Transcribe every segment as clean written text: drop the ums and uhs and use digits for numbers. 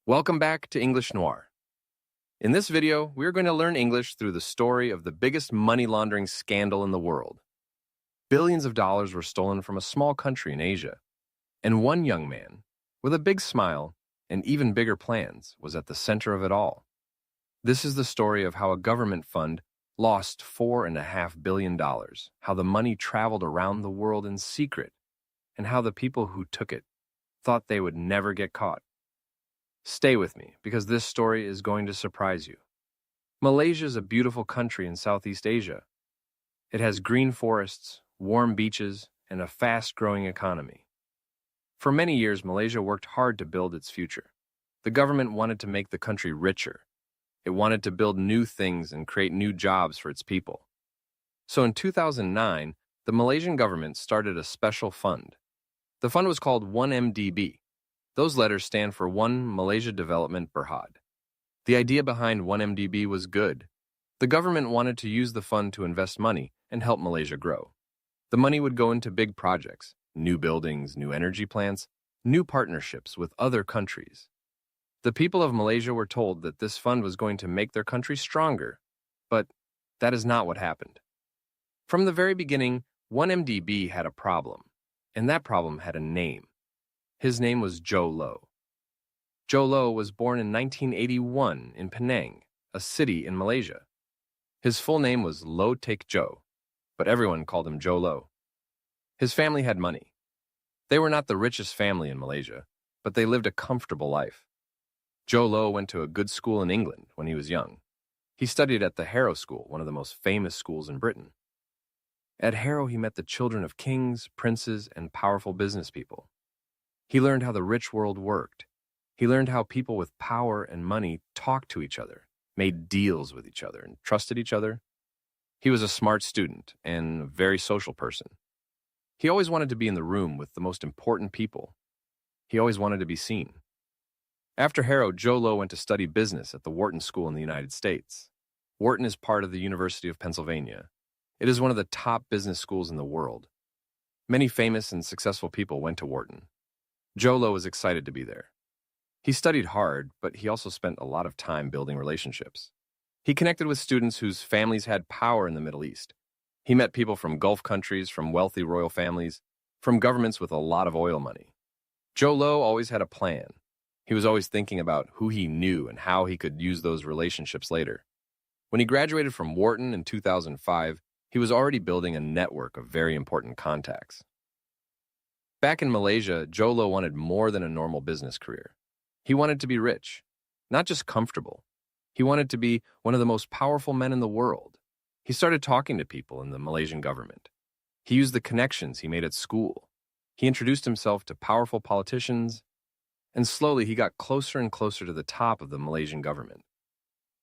Welcome back to English Noir. In this video, we're going to learn English through the story of the biggest money laundering scandal in the world. Billions of dollars were stolen from a small country in Asia, and one young man, with a big smile and even bigger plans, was at the center of it all. This is the story of how a government fund lost $4.5 billion, how the money traveled around the world in secret, and how the people who took it thought they would never get caught. Stay with me, because this story is going to surprise you. Malaysia is a beautiful country in Southeast Asia. It has green forests, warm beaches, and a fast-growing economy. For many years, Malaysia worked hard to build its future. The government wanted to make the country richer. It wanted to build new things and create new jobs for its people. So in 2009, the Malaysian government started a special fund. The fund was called 1MDB. Those letters stand for One Malaysia Development Berhad. The idea behind 1MDB was good. The government wanted to use the fund to invest money and help Malaysia grow. The money would go into big projects, new buildings, new energy plants, new partnerships with other countries. The people of Malaysia were told that this fund was going to make their country stronger, but that is not what happened. From the very beginning, 1MDB had a problem, and that problem had a name. His name was Joe Low. Joe Low was born in 1981 in Penang, a city in Malaysia. His full name was Low Take Joe, but everyone called him Joe Low. His family had money. They were not the richest family in Malaysia, but they lived a comfortable life. Joe Low went to a good school in England when he was young. He studied at the Harrow School, one of the most famous schools in Britain. At Harrow, he met the children of kings, princes, and powerful business people. He learned how the rich world worked. He learned how people with power and money talked to each other, made deals with each other, and trusted each other. He was a smart student and a very social person. He always wanted to be in the room with the most important people. He always wanted to be seen. After Harrow, Joe Low went to study business at the Wharton School in the United States. Wharton is part of the University of Pennsylvania. It is one of the top business schools in the world. Many famous and successful people went to Wharton. Joe Low was excited to be there. He studied hard, but he also spent a lot of time building relationships. He connected with students whose families had power in the Middle East. He met people from Gulf countries, from wealthy royal families, from governments with a lot of oil money. Joe Low always had a plan. He was always thinking about who he knew and how he could use those relationships later. When he graduated from Wharton in 2005, he was already building a network of very important contacts. Back in Malaysia, Joe Low wanted more than a normal business career. He wanted to be rich, not just comfortable. He wanted to be one of the most powerful men in the world. He started talking to people in the Malaysian government. He used the connections he made at school. He introduced himself to powerful politicians, and slowly he got closer and closer to the top of the Malaysian government.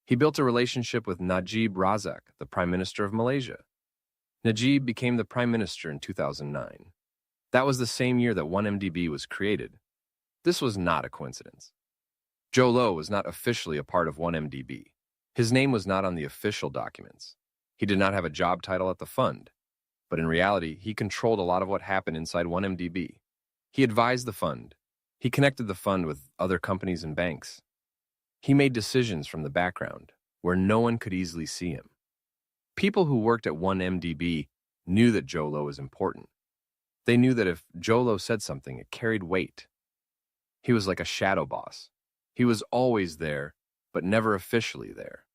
He built a relationship with Najib Razak, the Prime Minister of Malaysia. Najib became the Prime Minister in 2009. That was the same year that 1MDB was created. This was not a coincidence. Joe Low was not officially a part of 1MDB. His name was not on the official documents. He did not have a job title at the fund. But in reality, he controlled a lot of what happened inside 1MDB. He advised the fund. He connected the fund with other companies and banks. He made decisions from the background, where no one could easily see him. People who worked at 1MDB knew that Joe Low was important. They knew that if Joe Low said something, it carried weight. He was like a shadow boss. He was always there, but never officially there.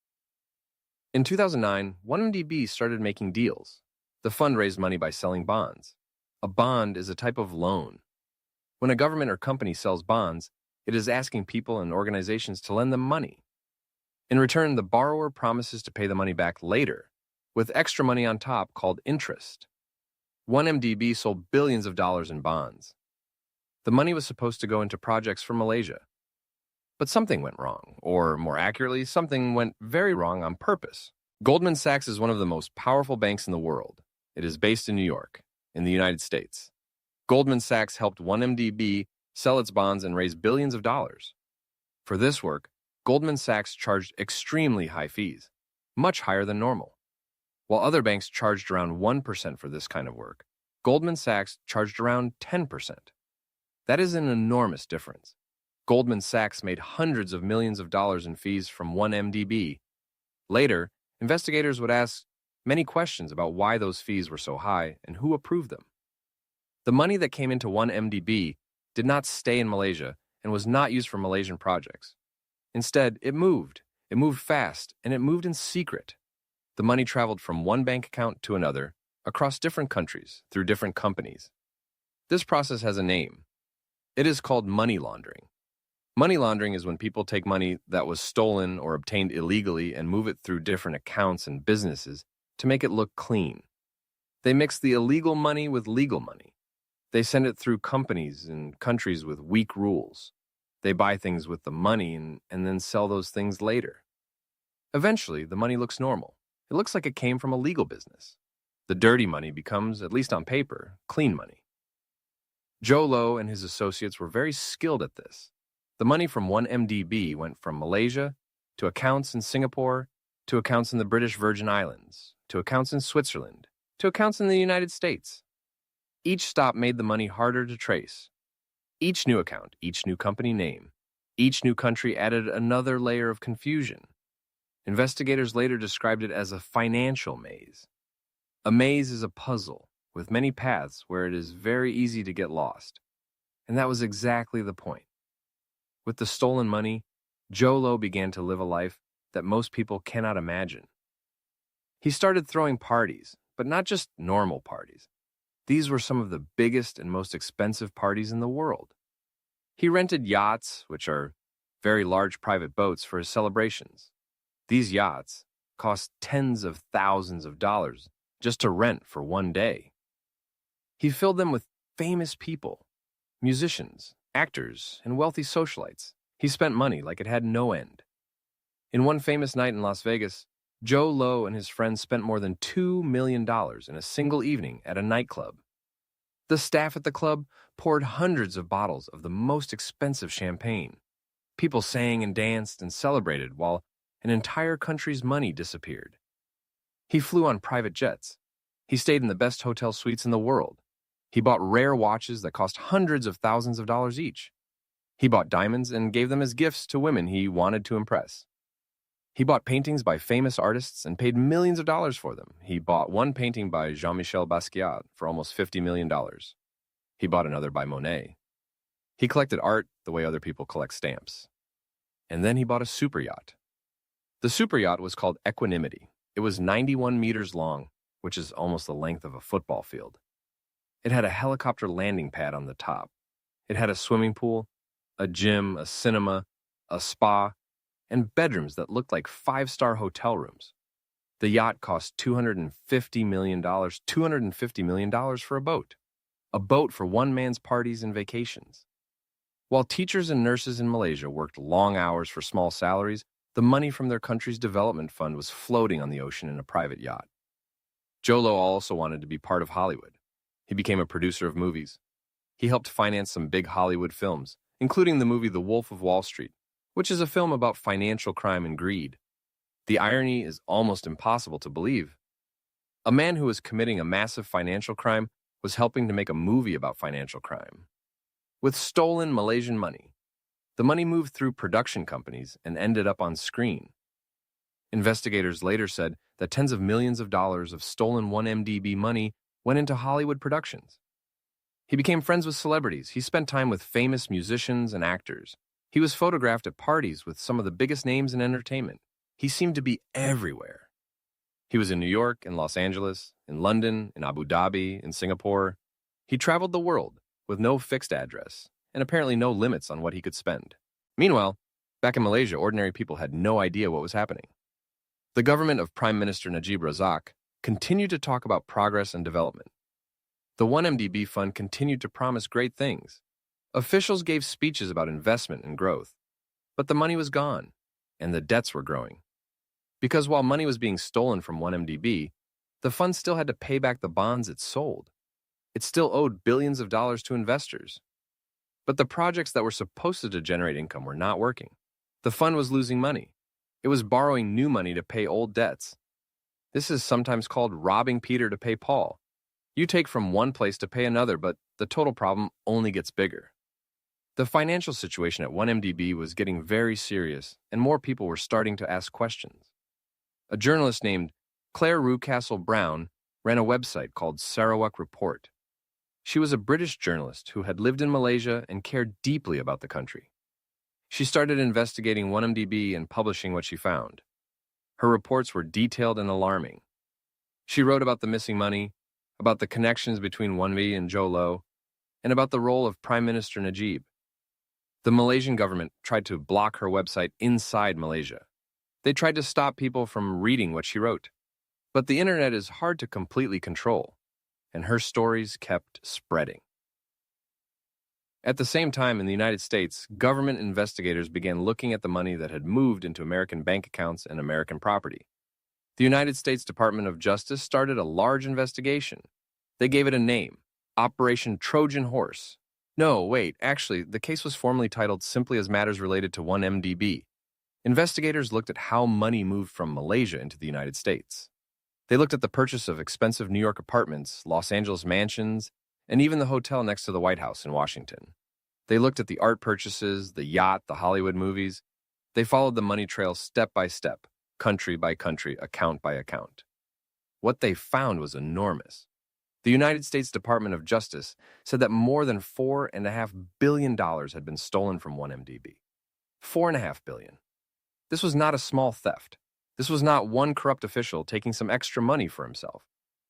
In 2009, 1MDB started making deals. The fund raised money by selling bonds. A bond is a type of loan. When a government or company sells bonds, it is asking people and organizations to lend them money. In return, the borrower promises to pay the money back later, with extra money on top called interest. 1MDB sold billions of dollars in bonds. The money was supposed to go into projects for Malaysia. But something went wrong, or more accurately, something went very wrong on purpose. Goldman Sachs is one of the most powerful banks in the world. It is based in New York, in the United States. Goldman Sachs helped 1MDB sell its bonds and raise billions of dollars. For this work, Goldman Sachs charged extremely high fees, much higher than normal. While other banks charged around 1% for this kind of work, Goldman Sachs charged around 10%. That is an enormous difference. Goldman Sachs made hundreds of millions of dollars in fees from 1MDB. Later, investigators would ask many questions about why those fees were so high and who approved them. The money that came into 1MDB did not stay in Malaysia and was not used for Malaysian projects. Instead, it moved. It moved fast, and it moved in secret. The money traveled from one bank account to another, across different countries, through different companies. This process has a name. It is called money laundering. Money laundering is when people take money that was stolen or obtained illegally and move it through different accounts and businesses to make it look clean. They mix the illegal money with legal money. They send it through companies in countries with weak rules. They buy things with the money and then sell those things later. Eventually, the money looks normal. It looks like it came from a legal business. The dirty money becomes, at least on paper, clean money. Joe Low and his associates were very skilled at this. The money from 1MDB went from Malaysia to accounts in Singapore, to accounts in the British Virgin Islands, to accounts in Switzerland, to accounts in the United States. Each stop made the money harder to trace. Each new account, each new company name, each new country added another layer of confusion. Investigators later described it as a financial maze. A maze is a puzzle with many paths where it is very easy to get lost. And that was exactly the point. With the stolen money, Joe Low began to live a life that most people cannot imagine. He started throwing parties, but not just normal parties. These were some of the biggest and most expensive parties in the world. He rented yachts, which are very large private boats, for his celebrations. These yachts cost tens of thousands of dollars just to rent for one day. He filled them with famous people, musicians, actors, and wealthy socialites. He spent money like it had no end. In one famous night in Las Vegas, Joe Low and his friends spent more than $2 million in a single evening at a nightclub. The staff at the club poured hundreds of bottles of the most expensive champagne. People sang and danced and celebrated while an entire country's money disappeared. He flew on private jets. He stayed in the best hotel suites in the world. He bought rare watches that cost hundreds of thousands of dollars each. He bought diamonds and gave them as gifts to women he wanted to impress. He bought paintings by famous artists and paid millions of dollars for them. He bought one painting by Jean-Michel Basquiat for almost $50 million. He bought another by Monet. He collected art the way other people collect stamps. And then he bought a super yacht. The super yacht was called Equanimity. It was 91 meters long, which is almost the length of a football field. It had a helicopter landing pad on the top. It had a swimming pool, a gym, a cinema, a spa, and bedrooms that looked like five-star hotel rooms. The yacht cost $250 million, $250 million for a boat for one man's parties and vacations. While teachers and nurses in Malaysia worked long hours for small salaries, the money from their country's development fund was floating on the ocean in a private yacht. Joe Low also wanted to be part of Hollywood. He became a producer of movies. He helped finance some big Hollywood films, including the movie The Wolf of Wall Street, which is a film about financial crime and greed. The irony is almost impossible to believe. A man who was committing a massive financial crime was helping to make a movie about financial crime. With stolen Malaysian money, the money moved through production companies and ended up on screen. Investigators later said that tens of millions of dollars of stolen 1MDB money went into Hollywood productions. He became friends with celebrities. He spent time with famous musicians and actors. He was photographed at parties with some of the biggest names in entertainment. He seemed to be everywhere. He was in New York, in Los Angeles, in London, in Abu Dhabi, in Singapore. He traveled the world with no fixed address and apparently no limits on what he could spend. Meanwhile, back in Malaysia, ordinary people had no idea what was happening. The government of Prime Minister Najib Razak continued to talk about progress and development. The 1MDB fund continued to promise great things. Officials gave speeches about investment and growth. But the money was gone, and the debts were growing. Because while money was being stolen from 1MDB, the fund still had to pay back the bonds it sold. It still owed billions of dollars to investors. But the projects that were supposed to generate income were not working. The fund was losing money. It was borrowing new money to pay old debts. This is sometimes called robbing Peter to pay Paul. You take from one place to pay another, but the total problem only gets bigger. The financial situation at 1MDB was getting very serious, and more people were starting to ask questions. A journalist named Claire Rucastle Brown ran a website called Sarawak Report. She was a British journalist who had lived in Malaysia and cared deeply about the country. She started investigating 1MDB and publishing what she found. Her reports were detailed and alarming. She wrote about the missing money, about the connections between 1MDB and Jolo, and about the role of Prime Minister Najib. The Malaysian government tried to block her website inside Malaysia. They tried to stop people from reading what she wrote. But the internet is hard to completely control, and her stories kept spreading. At the same time, in the United States, government investigators began looking at the money that had moved into American bank accounts and American property. The United States Department of Justice started a large investigation. They gave it a name, Operation Trojan Horse. No, wait, actually, the case was formally titled simply as matters related to 1MDB. Investigators looked at how money moved from Malaysia into the United States. They looked at the purchase of expensive New York apartments, Los Angeles mansions, and even the hotel next to the White House in Washington. They looked at the art purchases, the yacht, the Hollywood movies. They followed the money trail step by step, country by country, account by account. What they found was enormous. The United States Department of Justice said that more than $4.5 billion had been stolen from 1MDB. $4.5 billion. This was not a small theft. This was not one corrupt official taking some extra money for himself.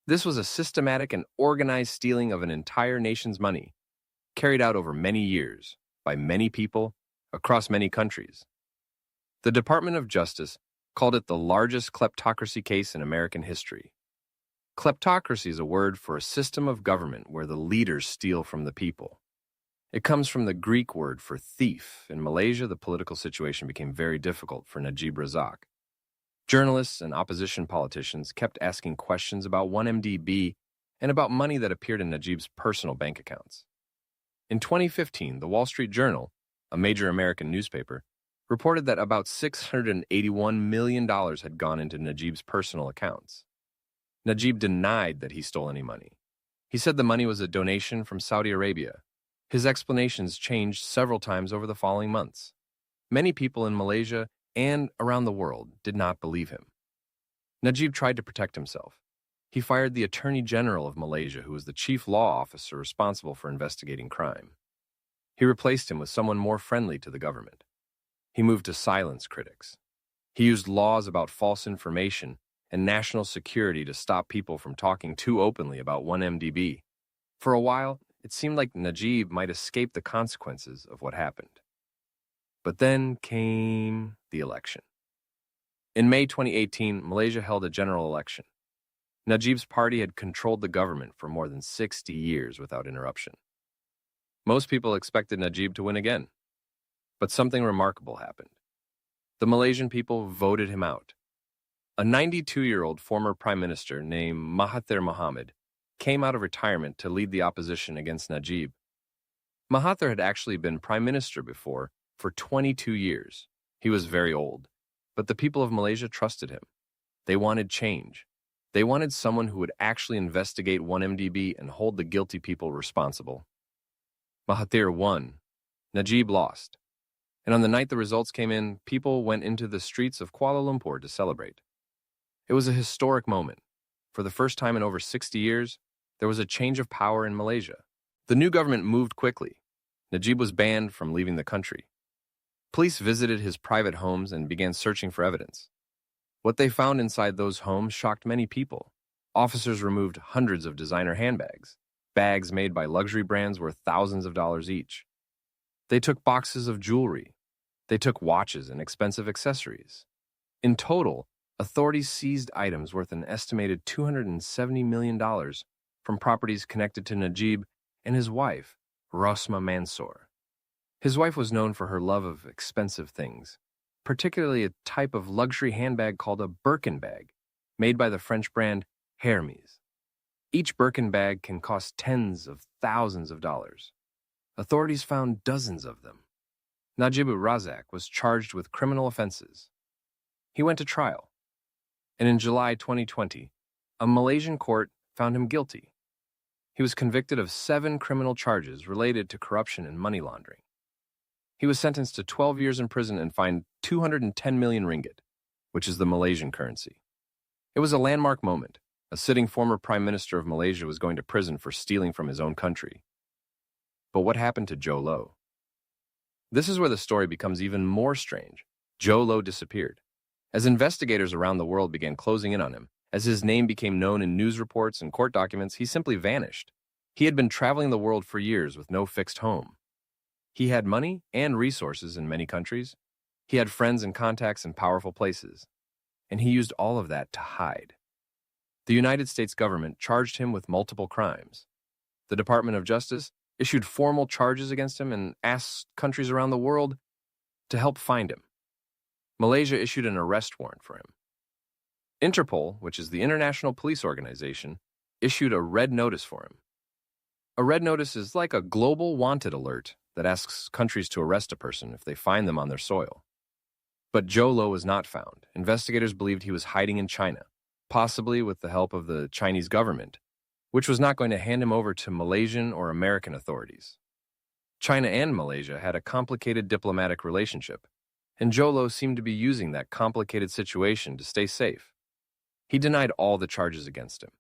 This was a systematic and organized stealing of an entire nation's money, carried out over many years, by many people, across many countries. The Department of Justice called it the largest kleptocracy case in American history. Kleptocracy is a word for a system of government where the leaders steal from the people. It comes from the Greek word for thief. In Malaysia, the political situation became very difficult for Najib Razak. Journalists and opposition politicians kept asking questions about 1MDB and about money that appeared in Najib's personal bank accounts. In 2015, the Wall Street Journal, a major American newspaper, reported that about $681 million had gone into Najib's personal accounts. Najib denied that he stole any money. He said the money was a donation from Saudi Arabia. His explanations changed several times over the following months. Many people in Malaysia and around the world did not believe him. Najib tried to protect himself. He fired the Attorney General of Malaysia, who was the chief law officer responsible for investigating crime. He replaced him with someone more friendly to the government. He moved to silence critics. He used laws about false information and national security to stop people from talking too openly about 1MDB. For a while, it seemed like Najib might escape the consequences of what happened. But then came the election. In May 2018, Malaysia held a general election. Najib's party had controlled the government for more than 60 years without interruption. Most people expected Najib to win again. But something remarkable happened. The Malaysian people voted him out. A 92-year-old former prime minister named Mahathir Mohamad came out of retirement to lead the opposition against Najib. Mahathir had actually been prime minister before, for 22 years. He was very old, but the people of Malaysia trusted him. They wanted change. They wanted someone who would actually investigate 1MDB and hold the guilty people responsible. Mahathir won. Najib lost. And on the night the results came in, people went into the streets of Kuala Lumpur to celebrate. It was a historic moment. For the first time in over 60 years, there was a change of power in Malaysia. The new government moved quickly. Najib was banned from leaving the country. Police visited his private homes and began searching for evidence. What they found inside those homes shocked many people. Officers removed hundreds of designer handbags. Bags made by luxury brands worth thousands of dollars each. They took boxes of jewelry. They took watches and expensive accessories. In total, authorities seized items worth an estimated $270 million from properties connected to Najib and his wife, Rosma Mansour. His wife was known for her love of expensive things, particularly a type of luxury handbag called a Birkin bag, made by the French brand Hermes. Each Birkin bag can cost tens of thousands of dollars. Authorities found dozens of them. Najib Razak was charged with criminal offenses. He went to trial, and in July 2020, a Malaysian court found him guilty. He was convicted of 7 criminal charges related to corruption and money laundering. He was sentenced to 12 years in prison and fined 210 million ringgit, which is the Malaysian currency. It was a landmark moment. A sitting former prime minister of Malaysia was going to prison for stealing from his own country. But what happened to Joe Low? This is where the story becomes even more strange. Joe Low disappeared. As investigators around the world began closing in on him, as his name became known in news reports and court documents, he simply vanished. He had been traveling the world for years with no fixed home. He had money and resources in many countries. He had friends and contacts in powerful places. And he used all of that to hide. The United States government charged him with multiple crimes. The Department of Justice issued formal charges against him and asked countries around the world to help find him. Malaysia issued an arrest warrant for him. Interpol, which is the International Police Organization, issued a red notice for him. A red notice is like a global wanted alert that asks countries to arrest a person if they find them on their soil. But Joe Low was not found. Investigators believed he was hiding in China, possibly with the help of the Chinese government, which was not going to hand him over to Malaysian or American authorities. China and Malaysia had a complicated diplomatic relationship, and Joe Low seemed to be using that complicated situation to stay safe. He denied all the charges against him.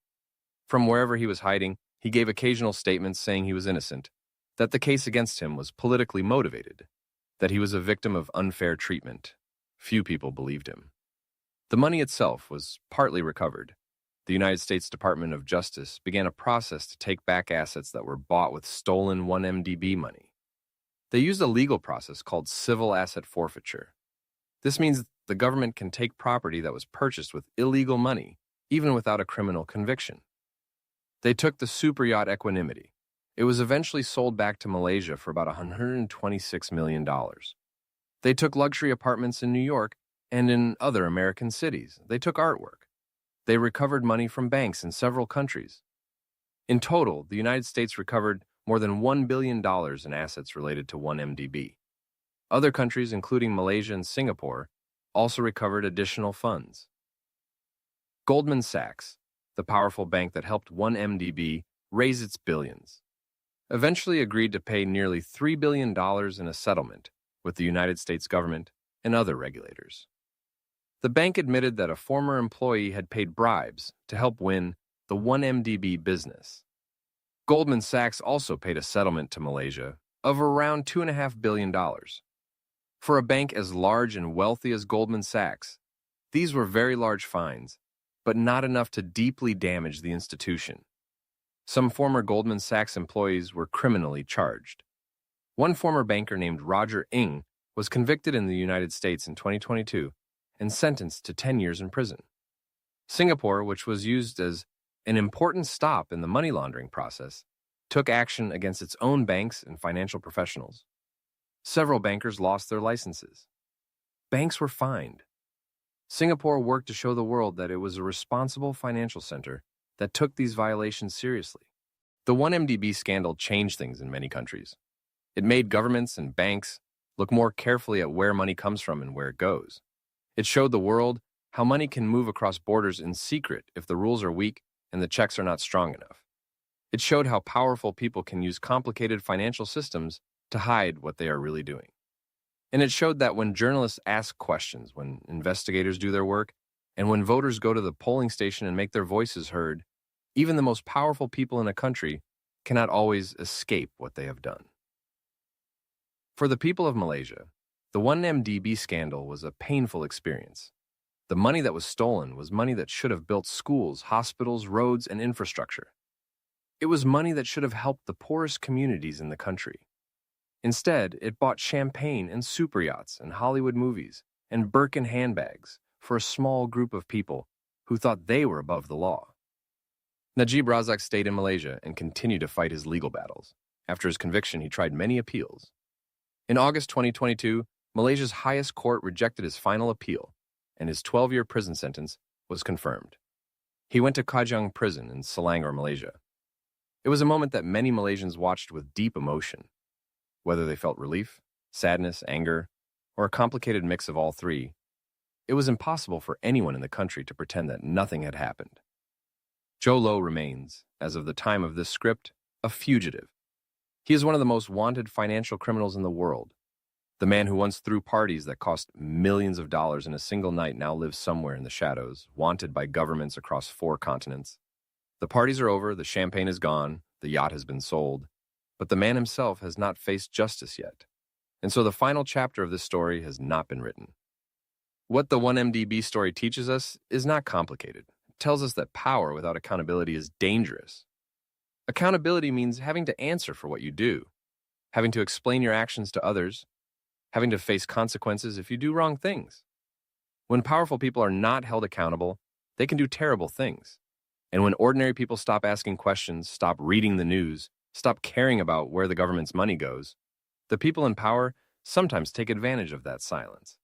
From wherever he was hiding, he gave occasional statements saying he was innocent, that the case against him was politically motivated, that he was a victim of unfair treatment. Few people believed him. The money itself was partly recovered. The United States Department of Justice began a process to take back assets that were bought with stolen 1MDB money. They used a legal process called civil asset forfeiture. This means the government can take property that was purchased with illegal money, even without a criminal conviction. They took the super yacht Equanimity. It was eventually sold back to Malaysia for about $126 million. They took luxury apartments in New York and in other American cities. They took artwork. They recovered money from banks in several countries. In total, the United States recovered more than $1 billion in assets related to 1MDB. Other countries, including Malaysia and Singapore, also recovered additional funds. Goldman Sachs, the powerful bank that helped 1MDB raise its billions, eventually agreed to pay nearly $3 billion in a settlement with the United States government and other regulators. The bank admitted that a former employee had paid bribes to help win the 1MDB business. Goldman Sachs also paid a settlement to Malaysia of around $2.5 billion. For a bank as large and wealthy as Goldman Sachs, these were very large fines, but not enough to deeply damage the institution. Some former Goldman Sachs employees were criminally charged. One former banker named Roger Ng was convicted in the United States in 2022 and sentenced to 10 years in prison. Singapore, which was used as an important stop in the money laundering process, took action against its own banks and financial professionals. Several bankers lost their licenses. Banks were fined. Singapore worked to show the world that it was a responsible financial center that took these violations seriously. The 1MDB scandal changed things in many countries. It made governments and banks look more carefully at where money comes from and where it goes. It showed the world how money can move across borders in secret if the rules are weak and the checks are not strong enough. It showed how powerful people can use complicated financial systems to hide what they are really doing. And it showed that when journalists ask questions, when investigators do their work, and when voters go to the polling station and make their voices heard, even the most powerful people in a country cannot always escape what they have done. For the people of Malaysia, the 1MDB scandal was a painful experience. The money that was stolen was money that should have built schools, hospitals, roads, and infrastructure. It was money that should have helped the poorest communities in the country. Instead, it bought champagne and super yachts and Hollywood movies and Birkin handbags for a small group of people who thought they were above the law. Najib Razak stayed in Malaysia and continued to fight his legal battles. After his conviction, he tried many appeals. In August 2022, Malaysia's highest court rejected his final appeal, and his 12-year prison sentence was confirmed. He went to Kajang prison in Selangor, Malaysia. It was a moment that many Malaysians watched with deep emotion. Whether they felt relief, sadness, anger, or a complicated mix of all three, it was impossible for anyone in the country to pretend that nothing had happened. Joe Low remains, as of the time of this script, a fugitive. He is one of the most wanted financial criminals in the world. The man who once threw parties that cost millions of dollars in a single night now lives somewhere in the shadows, wanted by governments across 4 continents. The parties are over, the champagne is gone, the yacht has been sold, but the man himself has not faced justice yet. And so the final chapter of this story has not been written. What the 1MDB story teaches us is not complicated. It tells us that power without accountability is dangerous. Accountability means having to answer for what you do, having to explain your actions to others, having to face consequences if you do wrong things. When powerful people are not held accountable, they can do terrible things. And when ordinary people stop asking questions, stop reading the news, stop caring about where the government's money goes, the people in power sometimes take advantage of that silence.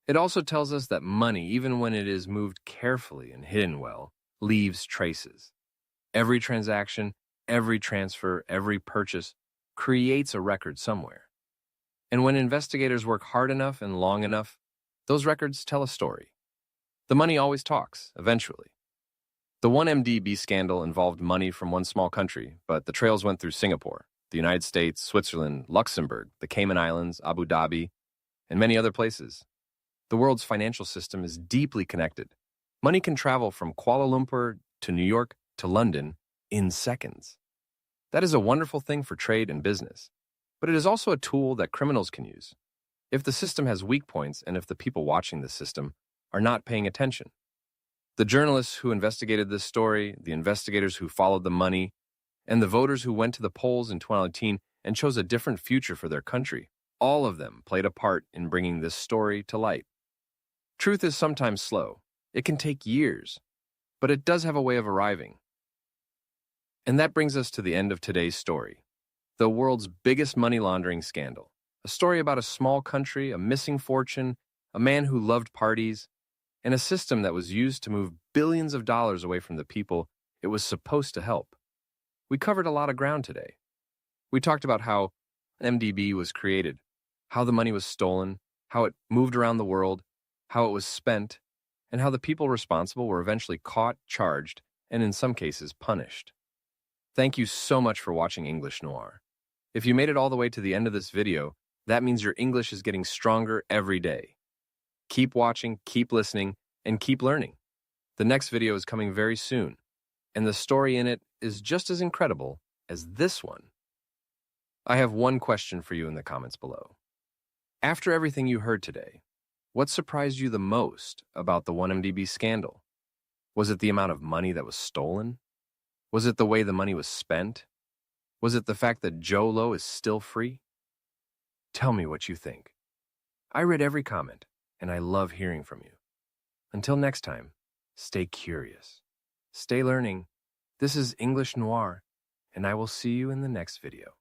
It also tells us that money, even when it is moved carefully and hidden well, leaves traces. Every transaction, every transfer, every purchase creates a record somewhere. And when investigators work hard enough and long enough, those records tell a story. The money always talks, eventually. The 1MDB scandal involved money from one small country, but the trails went through Singapore, the United States, Switzerland, Luxembourg, the Cayman Islands, Abu Dhabi, and many other places. The world's financial system is deeply connected. Money can travel from Kuala Lumpur to New York to London in seconds. That is a wonderful thing for trade and business, but it is also a tool that criminals can use if the system has weak points and if the people watching the system are not paying attention. The journalists who investigated this story, the investigators who followed the money, and the voters who went to the polls in 2018 and chose a different future for their country, all of them played a part in bringing this story to light. Truth is sometimes slow. It can take years, but it does have a way of arriving. And that brings us to the end of today's story, the world's biggest money laundering scandal. A story about a small country, a missing fortune, a man who loved parties, and a system that was used to move billions of dollars away from the people it was supposed to help. We covered a lot of ground today. We talked about how MDB was created, how the money was stolen, how it moved around the world, how it was spent, and how the people responsible were eventually caught, charged, and in some cases punished. Thank you so much for watching English Noir. If you made it all the way to the end of this video, that means your English is getting stronger every day. Keep watching, keep listening, and keep learning. The next video is coming very soon, and the story in it is just as incredible as this one. I have one question for you in the comments below. After everything you heard today, what surprised you the most about the 1MDB scandal? Was it the amount of money that was stolen? Was it the way the money was spent? Was it the fact that Joe Low is still free? Tell me what you think. I read every comment, and I love hearing from you. Until next time, stay curious, stay learning. This is English Noir, and I will see you in the next video.